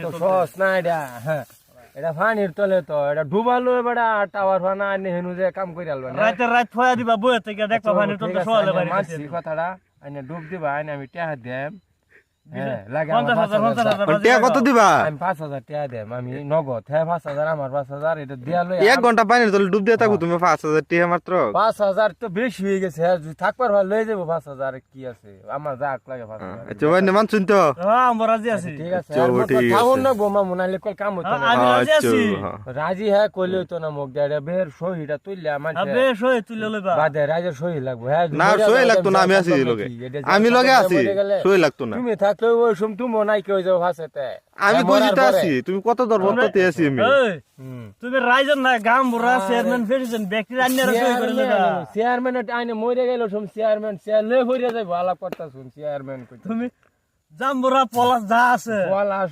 তো সস না এটা হ্যাঁ এটা পানির তলে তো এটা ডুবালো বেটা টাওয়ার ফানা আনি হেনু যে কাম কইরা আলবা না রাত ফয়া দিবা বইয়া থেকে দেখবা পানির তলে সোয়ালে বাড়ি মাছি কথাটা আইনে ডুব দিবা আইনে আমি টাকা দেম হ্যাঁ লাগে 50,000 টিয়া কত দিবা আমি 5,000 টাকা দেম আমি নগদ হ্যাঁ 5,000 আমার 5,000 এটা দিয়া লই 1 ঘন্টা পানির তলে ডুব দিয়ে থাকো তুমি 5,000 টিয়া মাত্র 5,000 তো বেশি হয়ে গেছে হ্যাঁ যদি থাকবার ভালো লই যাবো 5,000 কি আছে আমার যাক লাগে 5,000 আচ্ছা ভাই মান শুনতো হ্যাঁ আমরা রাজি আছি ঠিক আছে আর মত থাকুন না গোমা মুনাইলে কল কাম হতো না আমি রাজি আছি রাজি হ্যাঁ কইলে তো না মুখ দেড়ে বের সহিটা তুইলে আমার আবে সই তুই লইবা বাদে রাজের সহি লাগবো হ্যাঁ না সই লাগতো না আমি আছি লগে আমি লগে আছি সই লাগতো না তুমি থাকলে ওই সম তুমি নাই কই যাও ভাষাতে আমি বুঝিতে আছি তুমি কত দর বলতে আছি আমি এই তুমি রাইজন না গাম বুড়া চেয়ারম্যান ফেরিছেন ব্যক্তি আন্যার সই করে লইবা চেয়ারম্যান আইনে মরে গেল সম চেয়ারম্যান লে হইরা যাইবো আলাপ করতা শুন চেয়ারম্যান কই তুমি জাম বুড়া পলাশ যা আছে বলাস